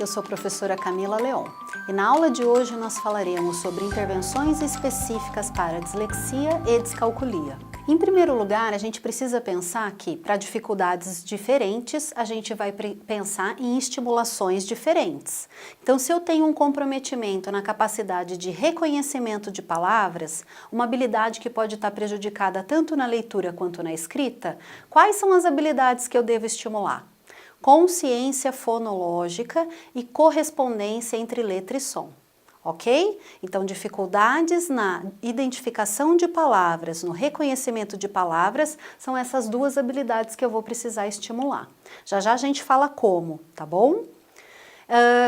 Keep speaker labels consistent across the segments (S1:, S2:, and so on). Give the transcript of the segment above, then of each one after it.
S1: eu sou a professora Camila Leon e na aula de hoje nós falaremos sobre intervenções específicas para dislexia e descalculia. Em primeiro lugar, a gente precisa pensar que para dificuldades diferentes, a gente vai pensar em estimulações diferentes. Então, se eu tenho um comprometimento na capacidade de reconhecimento de palavras, uma habilidade que pode estar prejudicada tanto na leitura quanto na escrita, quais são as habilidades que eu devo estimular? Consciência fonológica e correspondência entre letra e som. Ok? Então, dificuldades na identificação de palavras, no reconhecimento de palavras, são essas duas habilidades que eu vou precisar estimular. Já já a gente fala como, tá bom?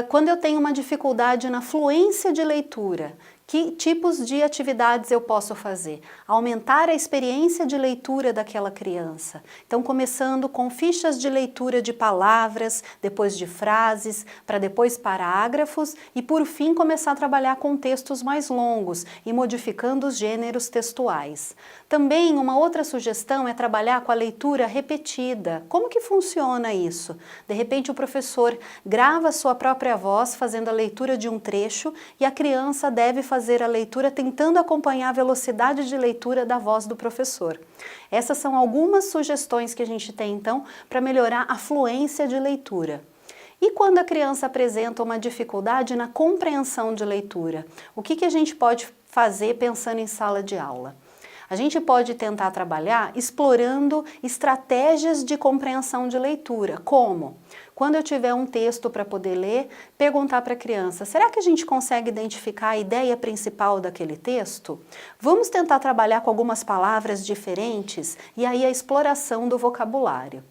S1: Quando eu tenho uma dificuldade na fluência de leitura, que tipos de atividades eu posso fazer? Aumentar a experiência de leitura daquela criança. Então, começando com fichas de leitura de palavras, depois de frases, para depois parágrafos e, por fim, começar a trabalhar com textos mais longos e modificando os gêneros textuais. Também, uma outra sugestão é trabalhar com a leitura repetida. Como que funciona isso? De repente, o professor grava a sua própria voz fazendo a leitura de um trecho e a criança deve fazer a leitura tentando acompanhar a velocidade de leitura da voz do professor. Essas são algumas sugestões que a gente tem, então, para melhorar a fluência de leitura. E quando a criança apresenta uma dificuldade na compreensão de leitura, o que a gente pode fazer pensando em sala de aula? A gente pode tentar trabalhar explorando estratégias de compreensão de leitura. Como? Quando eu tiver um texto para poder ler, perguntar para a criança, será que a gente consegue identificar a ideia principal daquele texto? Vamos tentar trabalhar com algumas palavras diferentes e aí a exploração do vocabulário.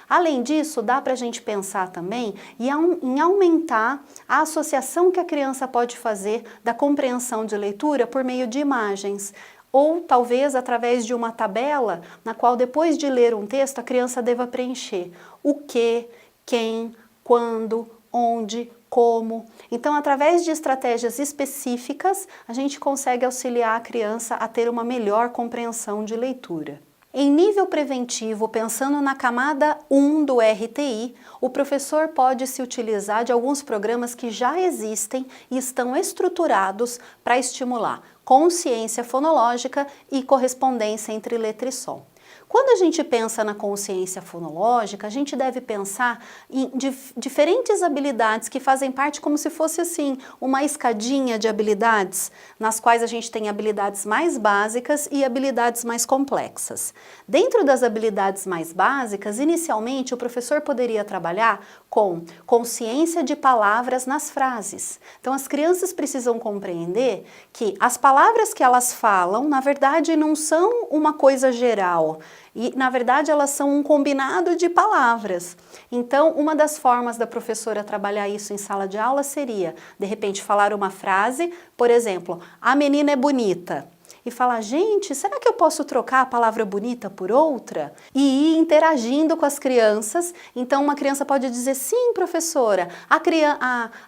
S1: Além disso, dá para a gente pensar também em aumentar a associação que a criança pode fazer da compreensão de leitura por meio de imagens. Ou talvez através de uma tabela na qual depois de ler um texto a criança deva preencher o que, quem, quando, onde, como. Então, através de estratégias específicas, a gente consegue auxiliar a criança a ter uma melhor compreensão de leitura. Em nível preventivo, pensando na camada 1 do RTI, o professor pode se utilizar de alguns programas que já existem e estão estruturados para estimular consciência fonológica e correspondência entre letra e som. Quando a gente pensa na consciência fonológica, a gente deve pensar em diferentes habilidades que fazem parte como se fosse assim, uma escadinha de habilidades, nas quais a gente tem habilidades mais básicas e habilidades mais complexas. Dentro das habilidades mais básicas, inicialmente o professor poderia trabalhar com consciência de palavras nas frases. Então as crianças precisam compreender que as palavras que elas falam, na verdade, não são uma coisa geral. E, na verdade, elas são um combinado de palavras. Então, uma das formas da professora trabalhar isso em sala de aula seria, de repente, falar uma frase, por exemplo, a menina é bonita. E falar, gente, será que eu posso trocar a palavra bonita por outra? E ir interagindo com as crianças. Então, uma criança pode dizer, sim, professora,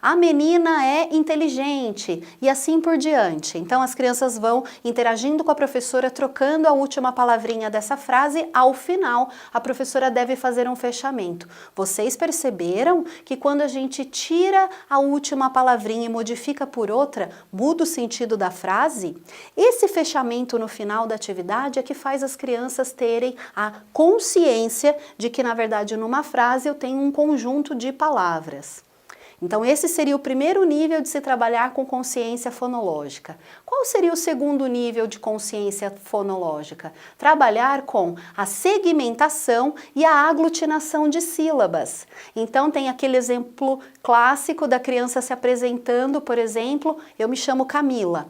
S1: a menina é inteligente, e assim por diante. Então, as crianças vão interagindo com a professora, trocando a última palavrinha dessa frase. Ao final, a professora deve fazer um fechamento. Vocês perceberam que quando a gente tira a última palavrinha e modifica por outra, muda o sentido da frase? Esse fechamento no final da atividade é que faz as crianças terem a consciência de que, na verdade, numa frase eu tenho um conjunto de palavras. Então, esse seria o primeiro nível de se trabalhar com consciência fonológica. Qual seria o segundo nível de consciência fonológica? Trabalhar com a segmentação e a aglutinação de sílabas. Então, tem aquele exemplo clássico da criança se apresentando, por exemplo, eu me chamo Camila.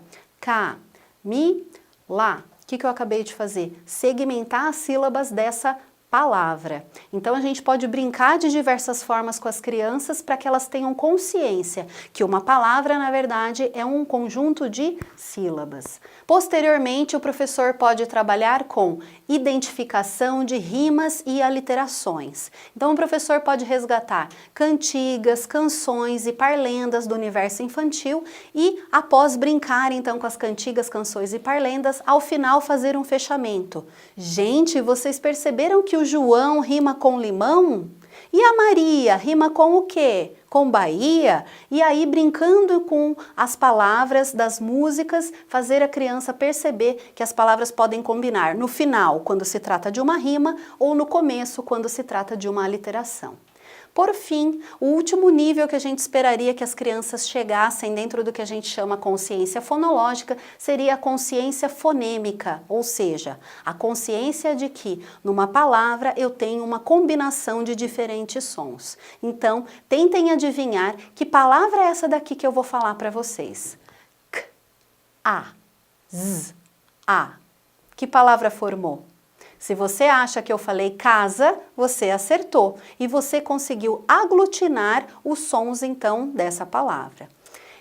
S1: Lá. O que eu acabei de fazer? Segmentar as sílabas dessa palavra. Então a gente pode brincar de diversas formas com as crianças para que elas tenham consciência que uma palavra, na verdade, é um conjunto de sílabas. Posteriormente, o professor pode trabalhar com identificação de rimas e aliterações. Então o professor pode resgatar cantigas, canções e parlendas do universo infantil e, após brincar então com as cantigas, canções e parlendas, ao final fazer um fechamento. Gente, vocês perceberam que o João rima com limão? E a Maria rima com o quê? com Bahia, e aí brincando com as palavras das músicas, fazer a criança perceber que as palavras podem combinar no final, quando se trata de uma rima, ou no começo, quando se trata de uma aliteração. Por fim, o último nível que a gente esperaria que as crianças chegassem dentro do que a gente chama consciência fonológica seria a consciência fonêmica, ou seja, a consciência de que numa palavra eu tenho uma combinação de diferentes sons. Então, tentem adivinhar que palavra é essa daqui que eu vou falar para vocês. K, A, Z, A. Que palavra formou? Se você acha que eu falei casa, você acertou e você conseguiu aglutinar os sons então dessa palavra.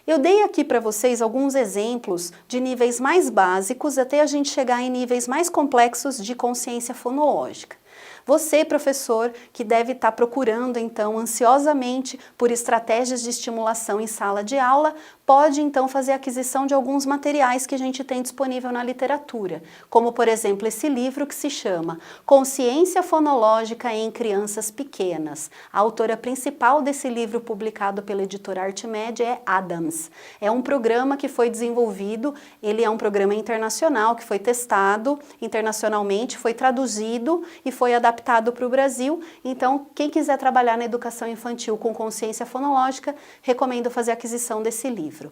S1: Eu dei aqui para vocês alguns exemplos de níveis mais básicos até a gente chegar em níveis mais complexos de consciência fonológica. Você, professor, que deve estar procurando então ansiosamente por estratégias de estimulação em sala de aula, pode então fazer a aquisição de alguns materiais que a gente tem disponível na literatura, como por exemplo esse livro que se chama Consciência Fonológica em Crianças Pequenas. A autora principal desse livro, publicado pela editora Artmed, é Adams. É um programa que foi desenvolvido, ele é um programa internacional que foi testado internacionalmente, foi traduzido e foi adaptado para o Brasil. Então, quem quiser trabalhar na educação infantil com consciência fonológica, recomendo fazer a aquisição desse livro.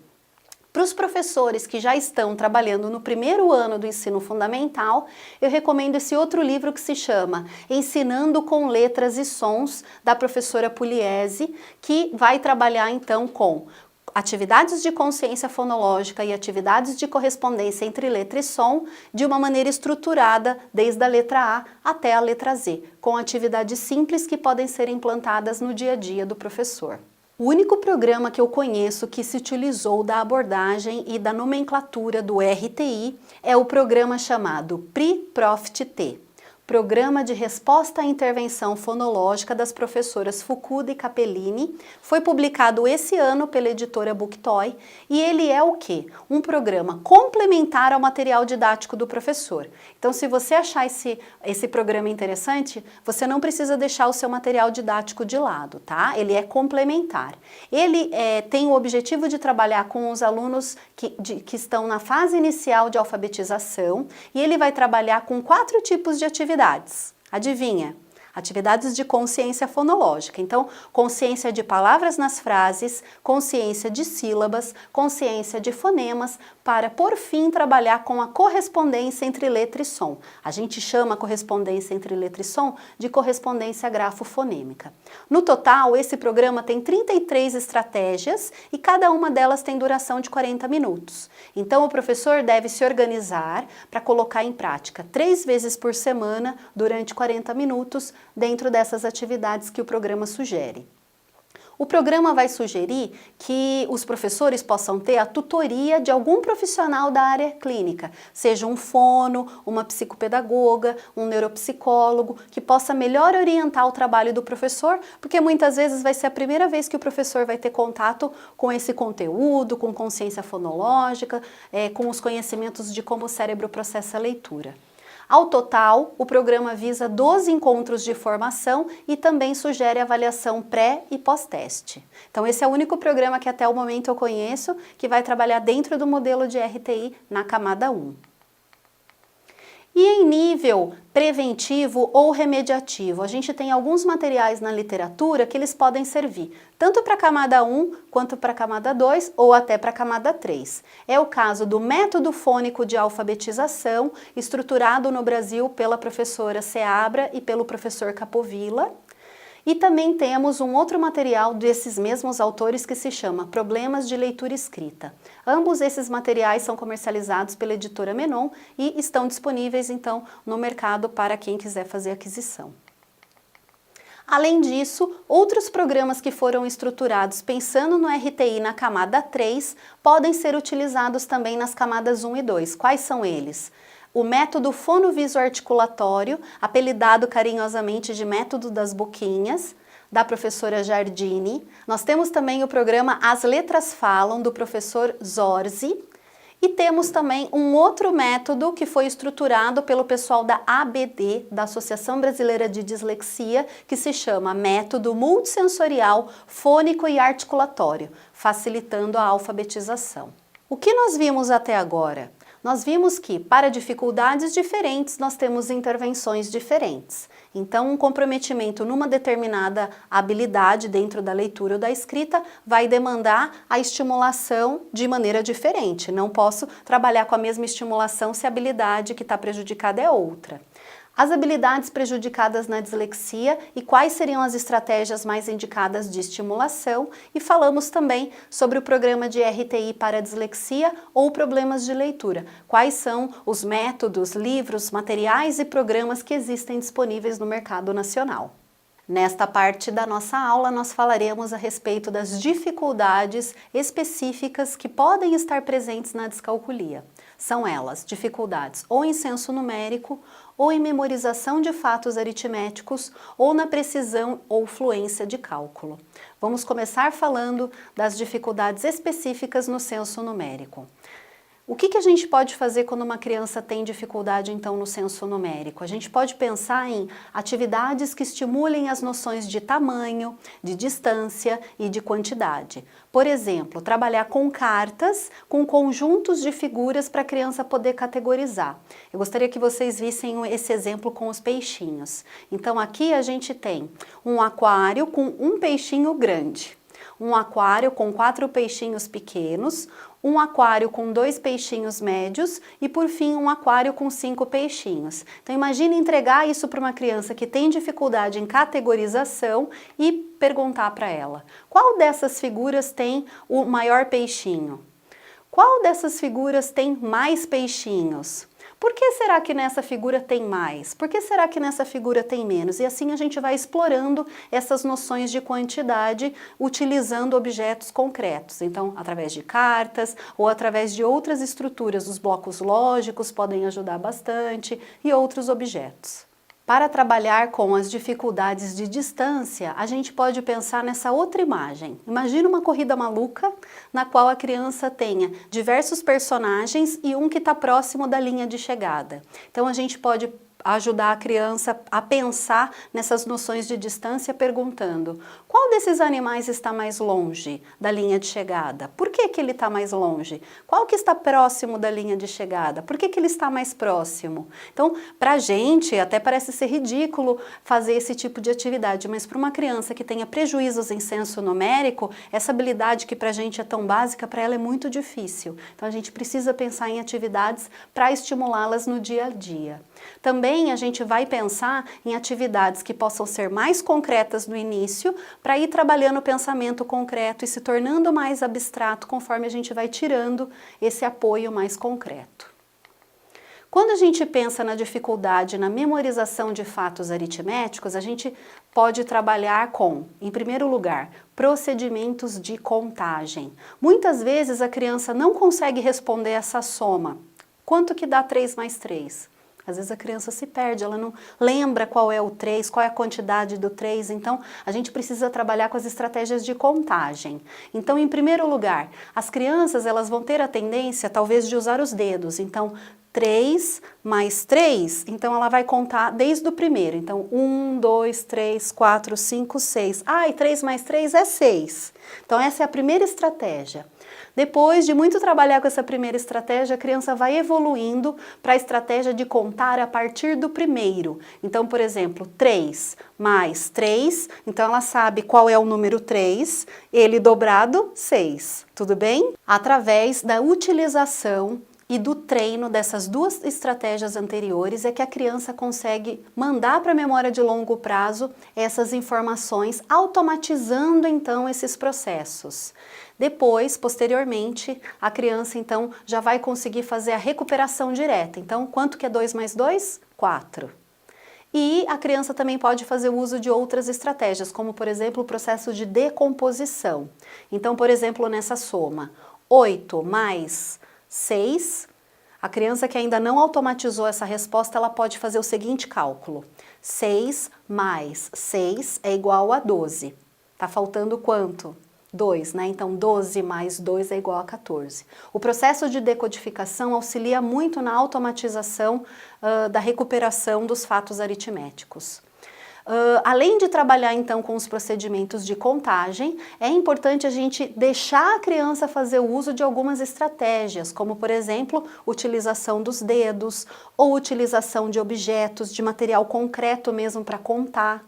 S1: Para os professores que já estão trabalhando no primeiro ano do ensino fundamental, eu recomendo esse outro livro que se chama Ensinando com Letras e Sons, da professora Pugliese, que vai trabalhar então com atividades de consciência fonológica e atividades de correspondência entre letra e som de uma maneira estruturada, desde a letra A até a letra Z, com atividades simples que podem ser implantadas no dia a dia do professor. O único programa que eu conheço que se utilizou da abordagem e da nomenclatura do RTI é o programa chamado PRI-PROFT-T. Programa de Resposta à Intervenção Fonológica das professoras Fukuda e Capellini, foi publicado esse ano pela editora Booktoy e ele é o quê? Um programa complementar ao material didático do professor. Então, se você achar esse programa interessante, você não precisa deixar o seu material didático de lado, tá? Ele é complementar. Ele tem o objetivo de trabalhar com os alunos que estão na fase inicial de alfabetização e ele vai trabalhar com 4 tipos de atividades. Adivinha? Atividades de consciência fonológica. Então, consciência de palavras nas frases, consciência de sílabas, consciência de fonemas, para, por fim, trabalhar com a correspondência entre letra e som. A gente chama a correspondência entre letra e som de correspondência grafofonêmica. No total, esse programa tem 33 estratégias e cada uma delas tem duração de 40 minutos. Então, o professor deve se organizar para colocar em prática 3 vezes por semana, durante 40 minutos, dentro dessas atividades que o programa sugere. O programa vai sugerir que os professores possam ter a tutoria de algum profissional da área clínica, seja um fono, uma psicopedagoga, um neuropsicólogo, que possa melhor orientar o trabalho do professor, porque muitas vezes vai ser a primeira vez que o professor vai ter contato com esse conteúdo, com consciência fonológica, com os conhecimentos de como o cérebro processa a leitura. Ao total, o programa visa 12 encontros de formação e também sugere avaliação pré e pós-teste. Então, esse é o único programa que até o momento eu conheço que vai trabalhar dentro do modelo de RTI na camada 1. E em nível preventivo ou remediativo, a gente tem alguns materiais na literatura que eles podem servir tanto para a camada 1 quanto para a camada 2 ou até para a camada 3. É o caso do Método Fônico de Alfabetização, estruturado no Brasil pela professora Seabra e pelo professor Capovilla. E também temos um outro material desses mesmos autores que se chama Problemas de Leitura Escrita. Ambos esses materiais são comercializados pela editora Menon e estão disponíveis então no mercado para quem quiser fazer aquisição. Além disso, outros programas que foram estruturados pensando no RTI na camada 3 podem ser utilizados também nas camadas 1 e 2. Quais são eles? O método fonovisoarticulatório, apelidado carinhosamente de método das boquinhas, da professora Giardini. Nós temos também o programa As Letras Falam, do professor Zorzi. E temos também um outro método que foi estruturado pelo pessoal da ABD, da Associação Brasileira de Dislexia, que se chama Método Multissensorial Fônico e Articulatório, facilitando a alfabetização. O que nós vimos até agora? Nós vimos que, para dificuldades diferentes, nós temos intervenções diferentes. Então, um comprometimento numa determinada habilidade dentro da leitura ou da escrita vai demandar a estimulação de maneira diferente. Não posso trabalhar com a mesma estimulação se a habilidade que está prejudicada é outra. As habilidades prejudicadas na dislexia e quais seriam as estratégias mais indicadas de estimulação, e falamos também sobre o programa de RTI para a dislexia ou problemas de leitura. Quais são os métodos, livros, materiais e programas que existem disponíveis no mercado nacional. Nesta parte da nossa aula, nós falaremos a respeito das dificuldades específicas que podem estar presentes na descalculia. São elas dificuldades ou em senso numérico, ou em memorização de fatos aritméticos, ou na precisão ou fluência de cálculo. Vamos começar falando das dificuldades específicas no senso numérico. O que a gente pode fazer quando uma criança tem dificuldade, então, no senso numérico? A gente pode pensar em atividades que estimulem as noções de tamanho, de distância e de quantidade. Por exemplo, trabalhar com cartas, com conjuntos de figuras para a criança poder categorizar. Eu gostaria que vocês vissem esse exemplo com os peixinhos. Então, aqui a gente tem um aquário com um peixinho grande, um aquário com 4 peixinhos pequenos, um aquário com 2 peixinhos médios e, por fim, um aquário com 5 peixinhos. Então, imagine entregar isso para uma criança que tem dificuldade em categorização e perguntar para ela: qual dessas figuras tem o maior peixinho? Qual dessas figuras tem mais peixinhos? Por que será que nessa figura tem mais? Por que será que nessa figura tem menos? E assim a gente vai explorando essas noções de quantidade utilizando objetos concretos. Então, através de cartas ou através de outras estruturas, os blocos lógicos podem ajudar bastante e outros objetos. Para trabalhar com as dificuldades de distância, a gente pode pensar nessa outra imagem. Imagina uma corrida maluca na qual a criança tenha diversos personagens e um que está próximo da linha de chegada. Então a gente pode ajudar a criança a pensar nessas noções de distância perguntando: qual desses animais está mais longe da linha de chegada? Por que ele está mais longe? Qual que está próximo da linha de chegada? Por que ele está mais próximo? Então, para a gente até parece ser ridículo fazer esse tipo de atividade, mas para uma criança que tenha prejuízos em senso numérico, essa habilidade que para a gente é tão básica, para ela é muito difícil. Então a gente precisa pensar em atividades para estimulá-las no dia a dia. Também a gente vai pensar em atividades que possam ser mais concretas no início, para ir trabalhando o pensamento concreto e se tornando mais abstrato conforme a gente vai tirando esse apoio mais concreto. Quando a gente pensa na dificuldade na memorização de fatos aritméticos, a gente pode trabalhar com, em primeiro lugar, procedimentos de contagem. Muitas vezes a criança não consegue responder essa soma. Quanto que dá 3 mais 3? Às vezes a criança se perde, ela não lembra qual é o 3, qual é a quantidade do 3, então a gente precisa trabalhar com as estratégias de contagem. Então, em primeiro lugar, as crianças elas vão ter a tendência talvez de usar os dedos, então 3 mais 3, então ela vai contar desde o primeiro, então 1, 2, 3, 4, 5, 6, e 3 mais 3 é 6, então essa é a primeira estratégia. Depois de muito trabalhar com essa primeira estratégia, a criança vai evoluindo para a estratégia de contar a partir do primeiro. Então, por exemplo, 3 mais 3, então ela sabe qual é o número 3, ele dobrado, 6, tudo bem? Através da utilização e do treino dessas duas estratégias anteriores é que a criança consegue mandar para a memória de longo prazo essas informações, automatizando então esses processos. Depois, posteriormente, a criança então já vai conseguir fazer a recuperação direta. Então, quanto que é 2 mais 2? 4. E a criança também pode fazer uso de outras estratégias, como por exemplo o processo de decomposição. Então, por exemplo, nessa soma, 8 mais 6, a criança que ainda não automatizou essa resposta, ela pode fazer o seguinte cálculo: 6 mais 6 é igual a 12. Tá faltando quanto? 2, né? Então 12 mais 2 é igual a 14. O processo de decodificação auxilia muito na automatização da recuperação dos fatos aritméticos. Além de trabalhar então com os procedimentos de contagem, é importante a gente deixar a criança fazer o uso de algumas estratégias, como por exemplo, utilização dos dedos ou utilização de objetos, de material concreto mesmo para contar.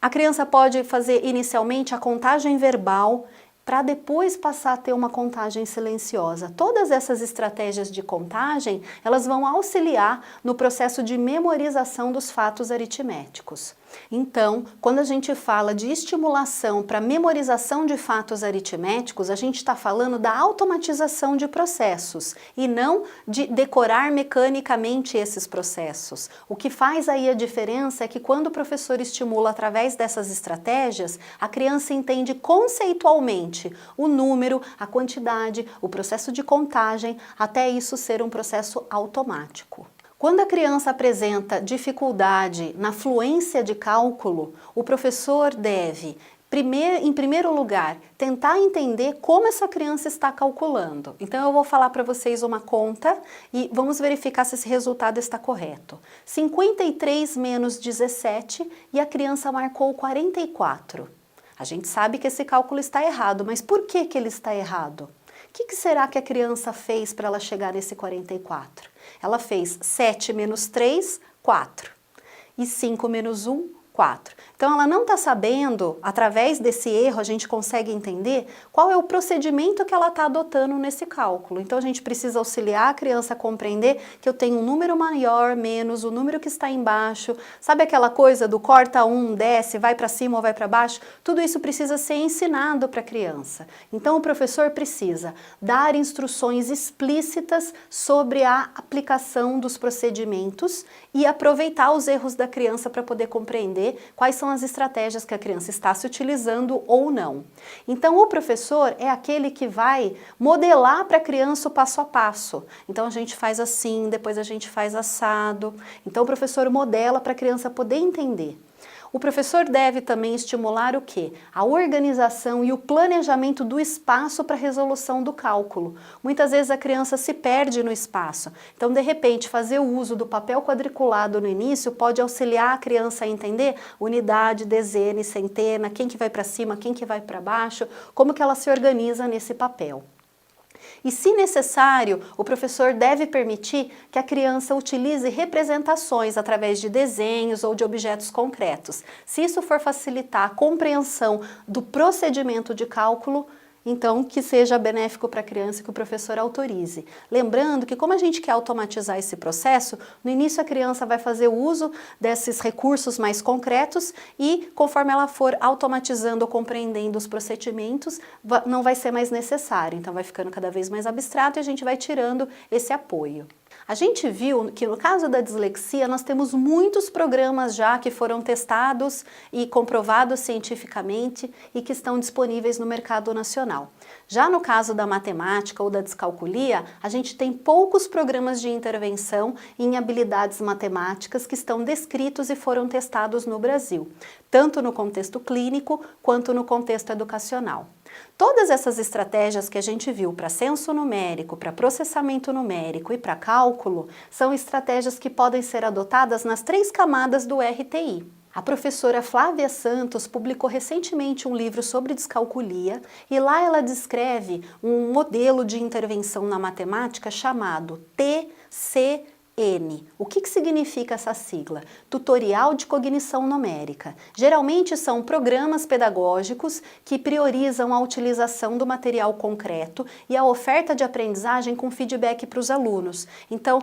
S1: A criança pode fazer inicialmente a contagem verbal, para depois passar a ter uma contagem silenciosa. Todas essas estratégias de contagem, elas vão auxiliar no processo de memorização dos fatos aritméticos. Então, quando a gente fala de estimulação para memorização de fatos aritméticos, a gente está falando da automatização de processos e não de decorar mecanicamente esses processos. O que faz aí a diferença é que quando o professor estimula através dessas estratégias, a criança entende conceitualmente o número, a quantidade, o processo de contagem, até isso ser um processo automático. Quando a criança apresenta dificuldade na fluência de cálculo, o professor deve, em primeiro lugar, tentar entender como essa criança está calculando. Então eu vou falar para vocês uma conta e vamos verificar se esse resultado está correto. 53 menos 17 e a criança marcou 44. A gente sabe que esse cálculo está errado, mas por que ele está errado? O que será que a criança fez para ela chegar nesse 44? Ela fez 7 menos 3, 4. E 5 menos 1, 4. Então ela não está sabendo, através desse erro a gente consegue entender qual é o procedimento que ela está adotando nesse cálculo. Então a gente precisa auxiliar a criança a compreender que eu tenho um número maior, menos, o número que está embaixo. Sabe aquela coisa do corta um, desce, vai para cima ou vai para baixo? Tudo isso precisa ser ensinado para a criança. Então o professor precisa dar instruções explícitas sobre a aplicação dos procedimentos e aproveitar os erros da criança para poder compreender quais são as estratégias que a criança está se utilizando ou não. Então o professor é aquele que vai modelar para a criança o passo a passo. Então a gente faz assim, depois a gente faz assado. Então o professor modela para a criança poder entender. O professor deve também estimular o quê? A organização e o planejamento do espaço para a resolução do cálculo. Muitas vezes a criança se perde no espaço. Então, de repente, fazer o uso do papel quadriculado no início pode auxiliar a criança a entender unidade, dezena, centena, quem que vai para cima, quem que vai para baixo, como que ela se organiza nesse papel. E, se necessário, o professor deve permitir que a criança utilize representações através de desenhos ou de objetos concretos. Se isso for facilitar a compreensão do procedimento de cálculo, então que seja benéfico para a criança e que o professor autorize. Lembrando que como a gente quer automatizar esse processo, no início a criança vai fazer o uso desses recursos mais concretos e conforme ela for automatizando ou compreendendo os procedimentos, não vai ser mais necessário. Então vai ficando cada vez mais abstrato e a gente vai tirando esse apoio. A gente viu que no caso da dislexia nós temos muitos programas já que foram testados e comprovados cientificamente e que estão disponíveis no mercado nacional. Já no caso da matemática ou da descalculia, a gente tem poucos programas de intervenção em habilidades matemáticas que estão descritos e foram testados no Brasil, tanto no contexto clínico quanto no contexto educacional. Todas essas estratégias que a gente viu para censo numérico, para processamento numérico e para cálculo, são estratégias que podem ser adotadas nas 3 camadas do RTI. A professora Flávia Santos publicou recentemente um livro sobre descalculia e lá ela descreve um modelo de intervenção na matemática chamado TCN. O que significa essa sigla? Tutorial de Cognição Numérica. Geralmente são programas pedagógicos que priorizam a utilização do material concreto e a oferta de aprendizagem com feedback para os alunos. Então,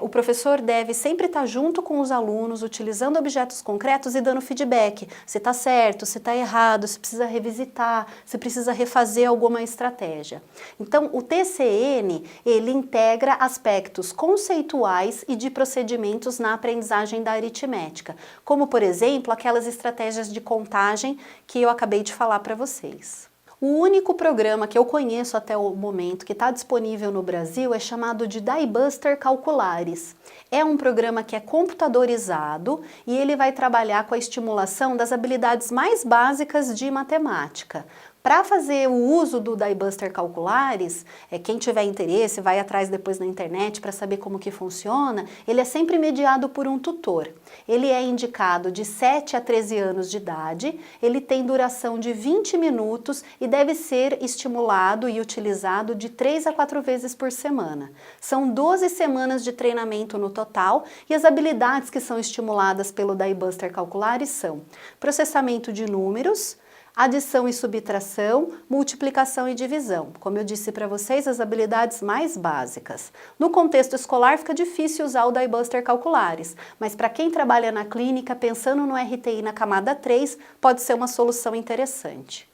S1: o professor deve sempre estar junto com os alunos, utilizando objetos concretos e dando feedback. Se está certo, se está errado, se precisa revisitar, se precisa refazer alguma estratégia. Então, o TCN, ele integra aspectos conceituais e de procedimentos na aprendizagem da aritmética, como, por exemplo, aquelas estratégias de contagem que eu acabei de falar para vocês. O único programa que eu conheço até o momento que está disponível no Brasil é chamado de Diebuster Calcularis. É um programa que é computadorizado e ele vai trabalhar com a estimulação das habilidades mais básicas de matemática. Para fazer o uso do Die-Buster Calcularis, quem tiver interesse, vai atrás depois na internet para saber como que funciona, ele é sempre mediado por um tutor. Ele é indicado de 7 a 13 anos de idade, ele tem duração de 20 minutos e deve ser estimulado e utilizado de 3 a 4 vezes por semana. São 12 semanas de treinamento no total e as habilidades que são estimuladas pelo Die-Buster Calcularis são processamento de números, adição e subtração, multiplicação e divisão. Como eu disse para vocês, as habilidades mais básicas. No contexto escolar fica difícil usar o Die-Buster Calcularis, mas para quem trabalha na clínica, pensando no RTI na camada 3, pode ser uma solução interessante.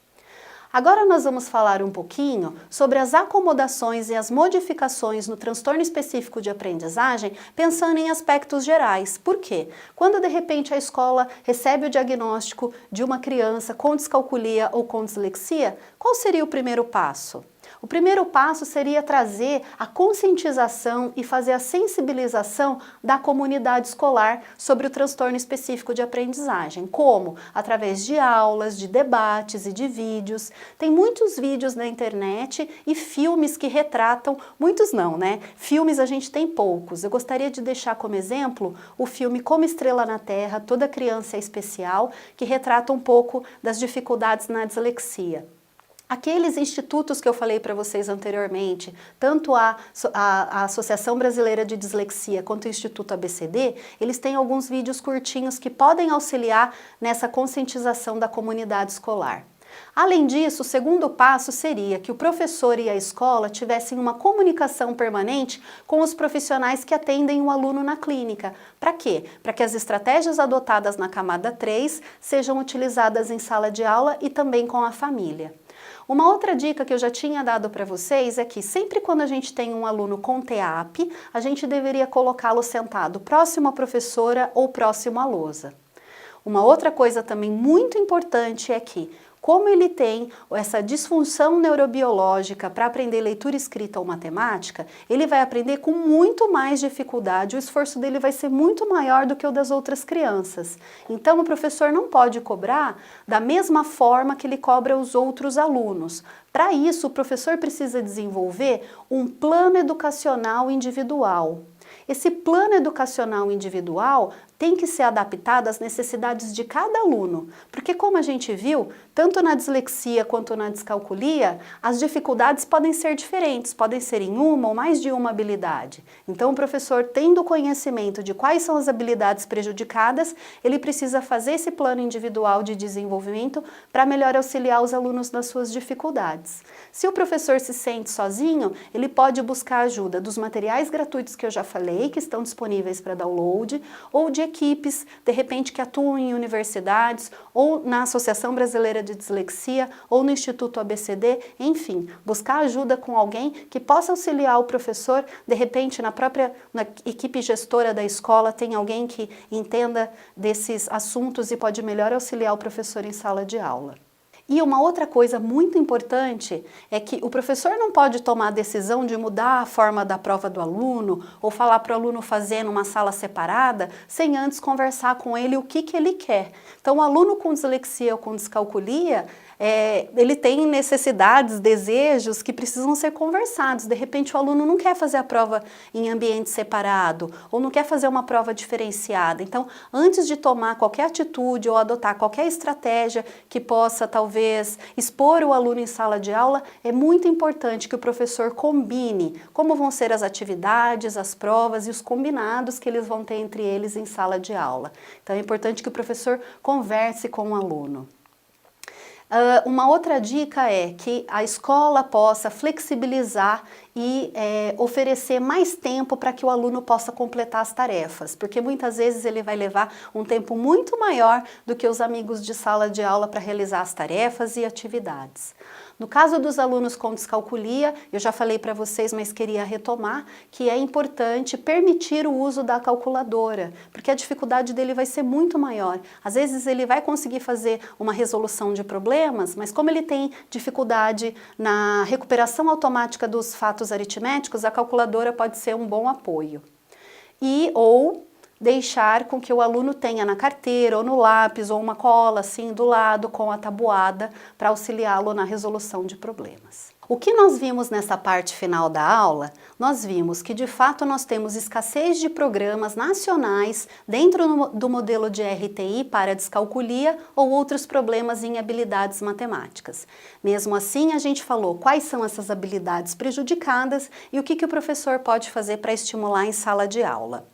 S1: Agora nós vamos falar um pouquinho sobre as acomodações e as modificações no transtorno específico de aprendizagem, pensando em aspectos gerais. Por quê? Quando de repente a escola recebe o diagnóstico de uma criança com descalculia ou com dislexia, qual seria o primeiro passo? O primeiro passo seria trazer a conscientização e fazer a sensibilização da comunidade escolar sobre o transtorno específico de aprendizagem. Como? Através de aulas, de debates e de vídeos. Tem muitos vídeos na internet e filmes que retratam, muitos não, né? Filmes a gente tem poucos. Eu gostaria de deixar como exemplo o filme Como Estrela na Terra, Toda Criança é Especial, que retrata um pouco das dificuldades na dislexia. Aqueles institutos que eu falei para vocês anteriormente, tanto a Associação Brasileira de Dislexia quanto o Instituto ABCD, eles têm alguns vídeos curtinhos que podem auxiliar nessa conscientização da comunidade escolar. Além disso, o segundo passo seria que o professor e a escola tivessem uma comunicação permanente com os profissionais que atendem o aluno na clínica. Para quê? Para que as estratégias adotadas na camada 3 sejam utilizadas em sala de aula e também com a família. Uma outra dica que eu já tinha dado para vocês é que sempre quando a gente tem um aluno com TEAP, a gente deveria colocá-lo sentado próximo à professora ou próximo à lousa. Uma outra coisa também muito importante é que, como ele tem essa disfunção neurobiológica para aprender leitura, escrita ou matemática, ele vai aprender com muito mais dificuldade, o esforço dele vai ser muito maior do que o das outras crianças. Então o professor não pode cobrar da mesma forma que ele cobra os outros alunos. Para isso, o professor precisa desenvolver um plano educacional individual. Esse plano educacional individual tem que ser adaptado às necessidades de cada aluno, porque como a gente viu, tanto na dislexia quanto na descalculia, as dificuldades podem ser diferentes, podem ser em uma ou mais de uma habilidade. Então o professor, tendo conhecimento de quais são as habilidades prejudicadas, ele precisa fazer esse plano individual de desenvolvimento para melhor auxiliar os alunos nas suas dificuldades. Se o professor se sente sozinho, ele pode buscar ajuda dos materiais gratuitos que eu já falei, que estão disponíveis para download, ou de equipes, de repente, que atuam em universidades, ou na Associação Brasileira de Dislexia, ou no Instituto ABCD, enfim, buscar ajuda com alguém que possa auxiliar o professor, de repente, na equipe gestora da escola, tem alguém que entenda desses assuntos e pode melhor auxiliar o professor em sala de aula. E uma outra coisa muito importante é que o professor não pode tomar a decisão de mudar a forma da prova do aluno ou falar para o aluno fazer numa sala separada sem antes conversar com ele o que ele quer. Então o aluno com dislexia ou com descalculia, ele tem necessidades, desejos que precisam ser conversados. De repente o aluno não quer fazer a prova em ambiente separado ou não quer fazer uma prova diferenciada. Então, antes de tomar qualquer atitude ou adotar qualquer estratégia que possa talvez expor o aluno em sala de aula, é muito importante que o professor combine como vão ser as atividades, as provas e os combinados que eles vão ter entre eles em sala de aula. Então é importante que o professor converse com o aluno. Uma outra dica é que a escola possa flexibilizar e oferecer mais tempo para que o aluno possa completar as tarefas, porque muitas vezes ele vai levar um tempo muito maior do que os amigos de sala de aula para realizar as tarefas e atividades. No caso dos alunos com descalculia, eu já falei para vocês, mas queria retomar, que é importante permitir o uso da calculadora, porque a dificuldade dele vai ser muito maior. Às vezes ele vai conseguir fazer uma resolução de problemas, mas como ele tem dificuldade na recuperação automática dos fatos aritméticos, a calculadora pode ser um bom apoio. Ou deixar com que o aluno tenha na carteira ou no lápis ou uma cola assim do lado com a tabuada para auxiliá-lo na resolução de problemas. O que nós vimos nessa parte final da aula? Nós vimos que de fato nós temos escassez de programas nacionais dentro do modelo de RTI para descalculia ou outros problemas em habilidades matemáticas. Mesmo assim, a gente falou quais são essas habilidades prejudicadas e o que o professor pode fazer para estimular em sala de aula.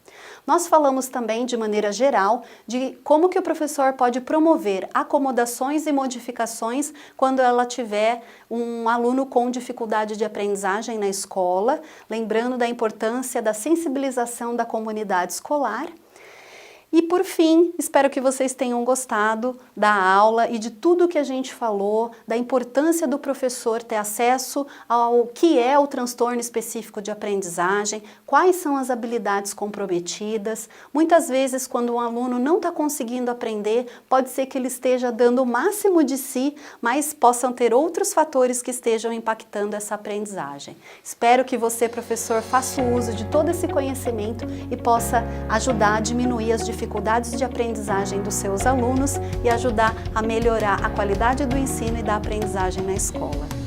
S1: Nós falamos também, de maneira geral, de como que o professor pode promover acomodações e modificações quando ela tiver um aluno com dificuldade de aprendizagem na escola, lembrando da importância da sensibilização da comunidade escolar. E por fim, espero que vocês tenham gostado da aula e de tudo que a gente falou, da importância do professor ter acesso ao que é o transtorno específico de aprendizagem, quais são as habilidades comprometidas. Muitas vezes, quando um aluno não está conseguindo aprender, pode ser que ele esteja dando o máximo de si, mas possam ter outros fatores que estejam impactando essa aprendizagem. Espero que você, professor, faça o uso de todo esse conhecimento e possa ajudar a diminuir as dificuldades de aprendizagem dos seus alunos e ajudar a melhorar a qualidade do ensino e da aprendizagem na escola.